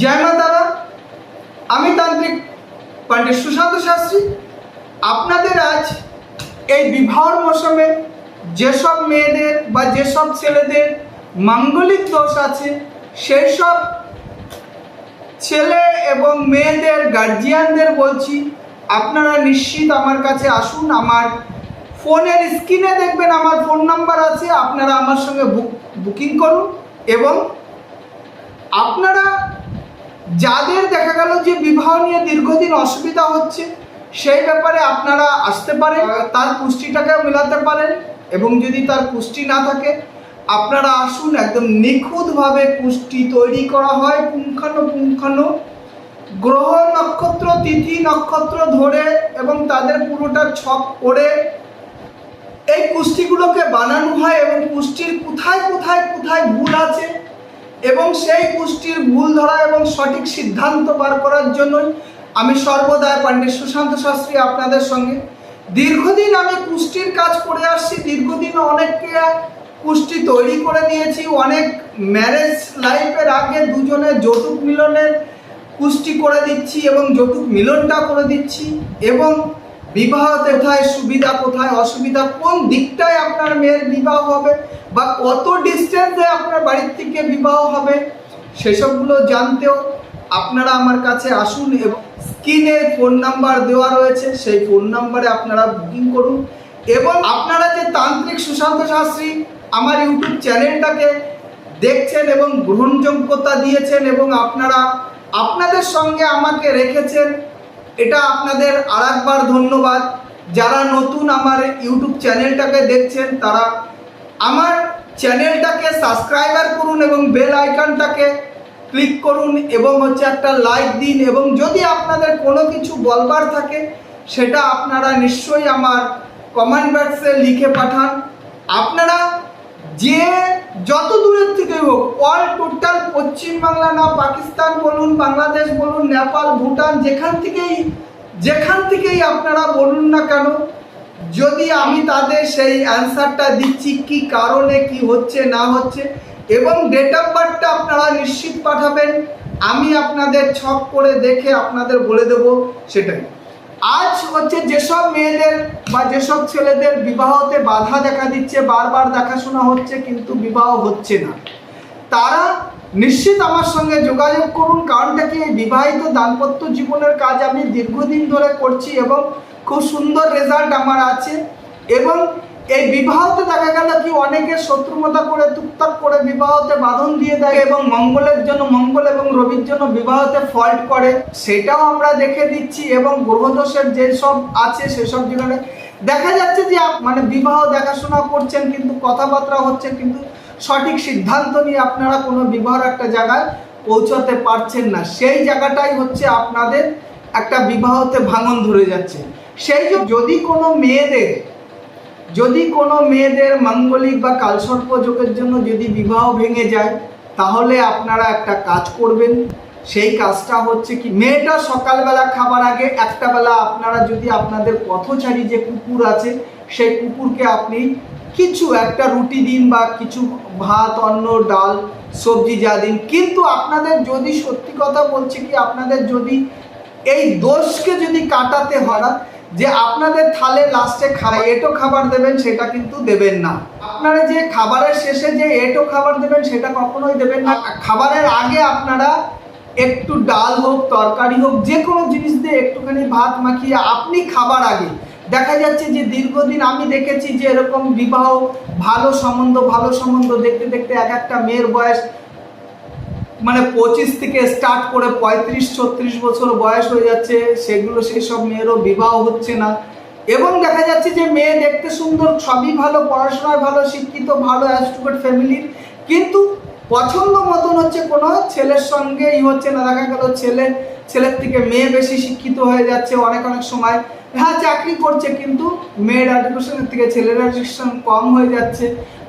জয় মা তারা। আমি তান্ত্রিক পণ্ডিত সুশান্ত শাস্ত্রী আপনাদের আজ এই বিবাহের মৌসুমে যেসব মেয়েদের বা যেসব ছেলেদের মাঙ্গলিক দোষ আছে সেই সব ছেলে এবং মেয়েদের গার্জিয়ানদের বলছি, আপনারা নিশ্চিত আমার কাছে আসুন। আমার ফোনের স্ক্রিনে দেখবেন আমার ফোন নাম্বার আছে, আপনারা আমার সঙ্গে বুকিং করুন। এবং আপনারা যাদের দেখা গেল যে বিবাহ নিয়ে দীর্ঘদিন অসুবিধা হচ্ছে সেই ব্যাপারে আপনারা আসতে পারেন, তার পুষ্টিটাকেও মেলাতে পারেন। এবং যদি তার পুষ্টি না থাকে আপনারা আসুন, একদম নিখুঁতভাবে পুষ্টি তৈরি করা হয়, পুঙ্খানুপুঙ্খানু গ্রহ নক্ষত্র তিথি নক্ষত্র ধরে এবং তাদের পুরোটা ছক করে এই পুষ্টিগুলোকে বানানো হয়। এবং পুষ্টির কোথায় কোথায় কোথায় ভুল আছে এবং সেই পুষ্টির ভুল ধরা এবং সঠিক সিদ্ধান্ত বার করার জন্যই আমি সর্বদাই পণ্ডিত সুশান্ত শাস্ত্রী আপনাদের সঙ্গে। দীর্ঘদিন আমি পুষ্টির কাজ করে আসছি, দীর্ঘদিন অনেককে পুষ্টি তৈরি করে দিয়েছি। অনেক ম্যারেজ লাইফের আগে দুজনে যৌতুক মিলনের পুষ্টি করে দিচ্ছি এবং যৌতুক মিলনটা করে দিচ্ছি। এবং বিবাহতে কোথায় সুবিধা কোথায় অসুবিধা, কোন দিকটায় আপনার মেয়ের বিবাহ হবে বা কত ডিস্টেন্সে আপনার বাড়ির থেকে বিবাহ হবে সেসবগুলো জানতেও আপনারা আমার কাছে আসুন। এবং স্ক্রিনে ফোন নাম্বার দেওয়া রয়েছে, সেই ফোন নাম্বারে আপনারা বুকিং করুন। এবং আপনারা যে তান্ত্রিক সুশান্ত শাস্ত্রী আমার ইউটিউব চ্যানেলটাকে দেখছেন এবং গ্রহণযোগ্যতা দিয়েছেন এবং আপনারা আপনাদের সঙ্গে আমাকে রেখেছেন, এটা আপনাদের আরেকবার ধন্যবাদ। যারা নতুন আমার ইউটিউব চ্যানেলটাকে দেখছেন তারা আমার চ্যানেলটাকে সাবস্ক্রাইবার করুন এবং বেল আইকনটাকে ক্লিক করুন এবং একটা লাইক দিন। এবং যদি আপনাদের কোনো কিছু বলবার থাকে সেটা আপনারা নিশ্চয়ই আমার কমেন্ট বক্সে লিখে পাঠান। আপনারা যে যত দূরের থেকে হোক, অল টোটাল পশ্চিমবাংলা না পাকিস্তান বলুন, বাংলাদেশ বলুন, নেপাল, ভুটান, যেখান থেকেই আপনারা বলুন না কেন, যদি আমি তাদের সেই অ্যান্সারটা দিচ্ছি কি কারণে কি হচ্ছে না হচ্ছে এবং ডেট অফ বার্থটা আপনারা নিশ্চিত পাঠাবেন, আমি আপনাদের ছক করে দেখে আপনাদের বলে দেব। সেটাই আজ হচ্ছে যেসব মেয়েদের বা যেসব ছেলেদের বিবাহতে বাধা দেখা দিচ্ছে, বারবার দেখাশোনা হচ্ছে কিন্তু বিবাহ হচ্ছে না, তারা নিশ্চিত আমার সঙ্গে যোগাযোগ করুন। কারণটা কি, এই বিবাহিত দাম্পত্য জীবনের কাজ আমি দীর্ঘদিন ধরে করছি এবং খুব সুন্দর রেজাল্ট আমার আছে। এবং এই বিবাহতে দেখা গেল কি অনেকে শত্রুমতা করে টুকটাক করে বিবাহতে বাঁধন দিয়ে দেয় এবং মঙ্গলের জন্য, মঙ্গল এবং রবির জন্য বিবাহতে ফল্ট করে, সেটাও আমরা দেখে দিচ্ছি। এবং গ্রহদোষের যেসব আছে সেসব জীবনে দেখা যাচ্ছে যে মানে বিবাহ দেখাশোনা করছেন কিন্তু কথাবার্তা হচ্ছে কিন্তু সঠিক সিদ্ধান্ত নিয়ে আপনারা কোনো বিবাহের একটা জায়গায় পৌঁছাতে পারছেন না, সেই জায়গাটাই হচ্ছে আপনাদের একটা বিবাহতে ভাঙন ধরে যাচ্ছে। সেই যদি কোনো মেয়েদের মাঙ্গলিক বা কালসর্প যোগের জন্য যদি বিবাহ ভেঙে যায় তাহলে আপনারা একটা কাজ করবেন। সেই কাজটা হচ্ছে কি, মেয়েটা সকালবেলা খাবার আগে একটা বেলা আপনারা যদি আপনাদের পথচারী যে কুকুর আছে সেই কুকুরকে আপনি কিছু একটা রুটি দিন বা কিছু ভাত, অন্ন, ডাল, সবজি যা দিন। কিন্তু আপনাদের যদি সত্যি কথা বলছি কি, আপনাদের যদি এই দোষকে যদি কাটাতে হয় যে আপনাদের থালে লাস্টে এটো খাবার দেবেন সেটা কিন্তু দেবেন না। আপনারা যে খাবারের শেষে যে এটো খাবার দেবেন সেটা কখনোই দেবেন না। খাবারের আগে আপনারা একটু ডাল হোক, তরকারি হোক, যে কোনো জিনিস দিয়ে একটুখানি ভাত মাখিয়ে আপনি খাবার আগে, দেখা যাচ্ছে যে দীর্ঘদিন আমি দেখেছি যে এরকম বিবাহ ভালো সম্বন্ধ দেখতে দেখতে এক একটা মেয়ের বয়স মানে 25 থেকে স্টার্ট করে 35-36 বছর বয়স হয়ে যাচ্ছে, সেই সব মেয়েরও বিবাহ হচ্ছে না। এবং দেখা যাচ্ছে যে মেয়ে দেখতে সুন্দর, সবই ভালো, পড়াশোনায় ভালো, শিক্ষিত, ভালো এডুকেটেড ফ্যামিলির, কিন্তু পছন্দ মতন হচ্ছে কোনো ছেলের সঙ্গেই হচ্ছে না। দেখা গেল ছেলের থেকে মেয়ে বেশি শিক্ষিত হয়ে যাচ্ছে অনেক সময়। হ্যাঁ, চাকরি করছে কিন্তু মেয়ের এডুকেশনের থেকে ছেলের এডুকেশন কম হয়ে যাচ্ছে।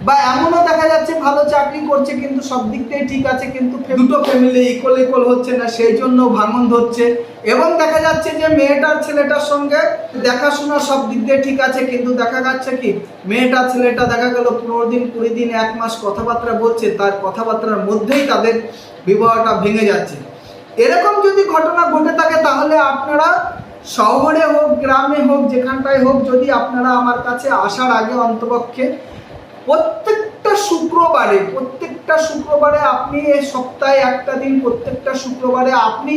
বা এমনও দেখা যাচ্ছে ভালো চাকরি করছে কিন্তু সব দিক থেকে ঠিক আছে কিন্তু দুটো ফ্যামিলি ইকুয়াল হচ্ছে না, সেই জন্য ভাঙন ধরছে। এবং দেখা যাচ্ছে যে মেয়েটার ছেলেটার সঙ্গে দেখাশোনা সব দিক দিয়ে ঠিক আছে কিন্তু দেখা যাচ্ছে কি মেয়েটার ছেলেটা দেখা গেল 15 দিন 20 দিন 1 মাস কথাবার্তা বলছে, তার কথাবার্তার মধ্যেই তাদের বিবাহটা ভেঙে যাচ্ছে। এরকম যদি ঘটনা ঘটে থাকে তাহলে আপনারা শহরে হোক গ্রামে হোক যেখানটায় হোক, যদি আপনারা আমার কাছে আসার আগে অন্তপক্ষে প্রত্যেকটা শুক্রবারে আপনি এই সপ্তাহে একটা দিন প্রত্যেকটা শুক্রবারে আপনি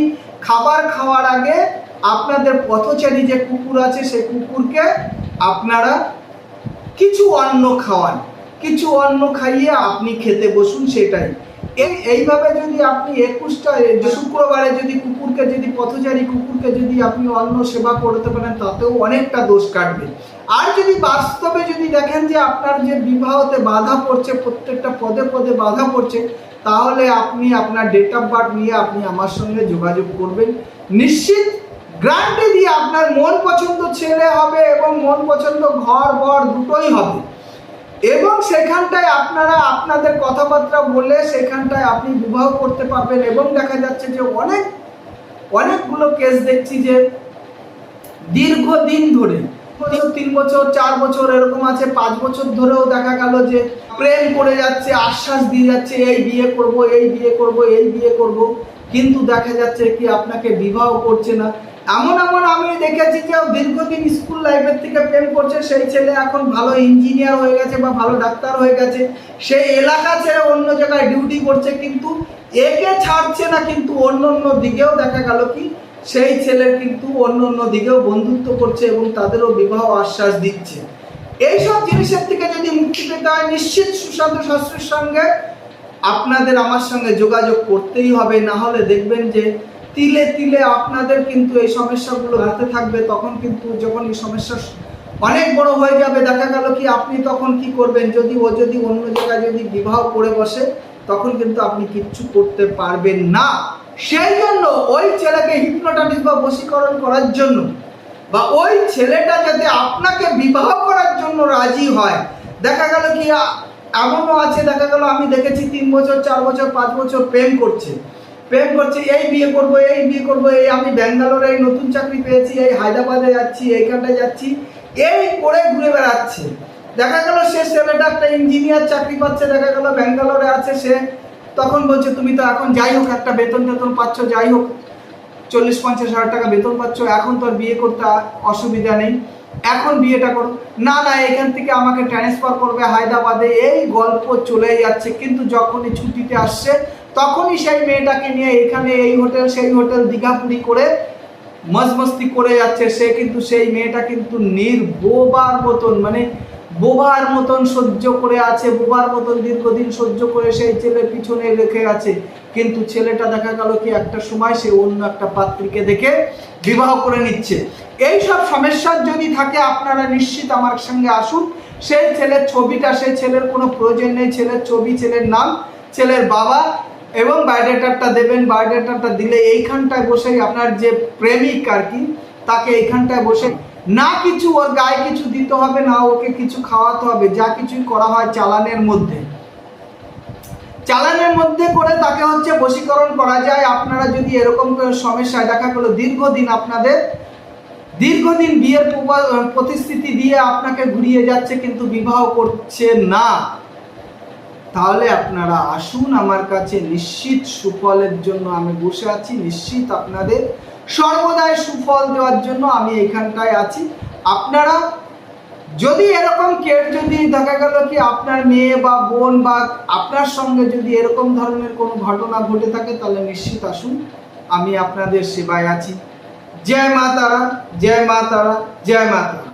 খাবার খাওয়ার আগে আপনাদের পথচারী যে কুকুর আছে সেই কুকুরকে আপনারা কিছু অন্ন খাওয়ান, কিছু অন্ন খাইয়ে আপনি খেতে বসুন। সেটাই এইভাবে যদি আপনি 21টা শুক্রবারে যদি কুকুরকে, যদি পথচারী কুকুরকে যদি আপনি অন্ন সেবা করতে পারেন তাতেও অনেকটা দোষ কাটবে। আর যদি বাস্তবে যদি দেখেন যে আপনার যে বিবাহতে বাধা পড়ছে, প্রত্যেকটা পদে পদে বাধা পড়ছে, তাহলে আপনি আপনার ডেট অফ বার্থ নিয়ে আপনি আমার সঙ্গে যোগাযোগ করবেন। নিশ্চিত গ্যারান্টি দিয়ে আপনার মন পছন্দ ছেলে হবে এবং মন পছন্দ ঘর বর দুটোই হবে, এবং সেখানটায় আপনারা আপনাদের কথাবার্তা বলে সেখানটায় আপনি বিবাহ করতে পারবেন। এবং দেখা যাচ্ছে যে অনেকগুলো কেস দেখছি যে দীর্ঘদিন ধরে 3 বছর 4 বছর এরকম আছে, 5 বছর ধরেও দেখা গেল যে প্রেম করে যাচ্ছে, আশ্বাস দিয়ে যাচ্ছে এই বিয়ে করব, এই বিয়ে করব, এই বিয়ে করব, কিন্তু দেখা যাচ্ছে কি আপনাকে বিবাহ করছে না। এমন আমি দেখেছি যে দীর্ঘদিন স্কুল লাইফের থেকে প্রেম করছে, সেই ছেলে এখন ভালো ইঞ্জিনিয়ার হয়ে গেছে বা ভালো ডাক্তার হয়ে গেছে, সেই এলাকা ছেড়ে অন্য জায়গায় ডিউটি করছে, কিন্তু একে ছাড়ছে না, কিন্তু অন্য দিকেও দেখা গেল কি সেই ছেলের কিন্তু অন্য দিকেও বন্ধুত্ব করছে এবং তাদেরও বিবাহ আশ্বাস দিচ্ছে। এইসব জিনিসের থেকে যদি মুক্তি পেতে হয়, নিশ্চিত সুশান্ত শাস্ত্রীর সঙ্গে আপনাদের আমার সঙ্গে যোগাযোগ করতেই হবে। না হলে দেখবেন যে তিলে তিলে আপনাদের কিন্তু এই সমস্যাগুলো হাতে থাকবে। তখন কিন্তু যখন এই সমস্যা অনেক বড় হয়ে যাবে, দেখা গেল কি আপনি তখন কি করবেন, যদি অন্য জায়গায় যদি বিবাহ করে বসে, তখন কিন্তু আপনি কিচ্ছু করতে পারবেন না। সেই জন্য ওই ছেলেকে হিপনোটাইজ বা বশীকরণ করার জন্য, বা ওই ছেলেটা যাতে আপনাকে বিবাহ করার জন্য রাজি হয়, দেখা গেল কি এমনও আছে, দেখা গেল আমি দেখেছি 3 বছর 4 বছর 5 বছর প্রেম করছে, এই বিয়ে করব, এই বিয়ে করব, এই আমি ব্যাঙ্গালোরে এই নতুন চাকরি পেয়েছি, এই হায়দ্রাবাদে যাচ্ছি, এইখানটায় যাচ্ছি, এই করে ঘুরে বেড়াচ্ছে। দেখা গেল সে ছেলেটা একটা ইঞ্জিনিয়ার চাকরি পাচ্ছে, দেখা গেল ব্যাঙ্গালোরে আছে, সে তখন বলছে তুমি তো এখন যাই হোক একটা বেতন পাচ্ছ, যাই হোক 40-50 হাজার টাকা বেতন পাচ্ছ, এখন তো আর বিয়ে করতে অসুবিধা নেই, এখন বিয়েটা করো না, এখান থেকে আমাকে ট্রান্সফার করবে হায়দ্রাবাদে, এই গল্প চলে যাচ্ছে। কিন্তু যখনই ছুটিতে আসছে তখনই সেই মেয়েটাকে নিয়ে এখানে এই হোটেল সেই হোটেল দীঘাপুরি করে মজমস্তি করে যাচ্ছে। সে কিন্তু সেই মেয়েটা কিন্তু বোবার মতন সহ্য করে আছে, বোবার মতন দীর্ঘদিন সহ্য করে সেই ছেলের পিছনে রেখে আছে। কিন্তু ছেলেটা দেখা গেল কি একটা সময় সে অন্য একটা পাত্রীকে দেখে বিবাহ করে নিচ্ছে। এই সব সমস্যার যদি থাকে আপনারা নিশ্চিত আমার সঙ্গে আসুন। সেই ছেলের ছবিটা, সেই ছেলের কোনো প্রয়োজন নেই, ছেলের ছবি, ছেলের নাম, ছেলের বাবা এবং বায়োডাটাটা দেবেন। বায়োডাটাটা দিলে এইখানটায় বসেই আপনার যে প্রেমিক আর কি, তাকে এইখানটায় বসে না কিছু ওর গায়ে কিছু দিতে হবে, না ওকে কিছু খাওয়াতে হবে, যা কিছুই করা হয় চালানের মধ্যে করে তাকে হচ্ছে বশীকরণ করা যায়। আপনারা যদি এরকম সমস্যায় দেখা গেলো দীর্ঘদিন বিয়ের প্রতিশ্রুতি দিয়ে আপনাকে ঘুরিয়ে যাচ্ছে কিন্তু বিবাহ করছে না, তাহলে আপনারা আসুন আমার কাছে। নিশ্চিত সুফলের জন্য আমি বসে আছি, নিশ্চিত আপনাদের সর্বদাই সুফল দেওয়ার জন্য আমি এখানটায় আছি। আপনারা যদি এরকম কেউ যদি দেখা গেল কি আপনার মেয়ে বা বোন বা আপনার সঙ্গে যদি এরকম ধরনের কোনো ঘটনা ঘটে থাকে, তাহলে নিশ্চিত আসুন, আমি আপনাদের সেবায় আছি। জয় মা তারা, জয় মা তারা, জয় মা তারা।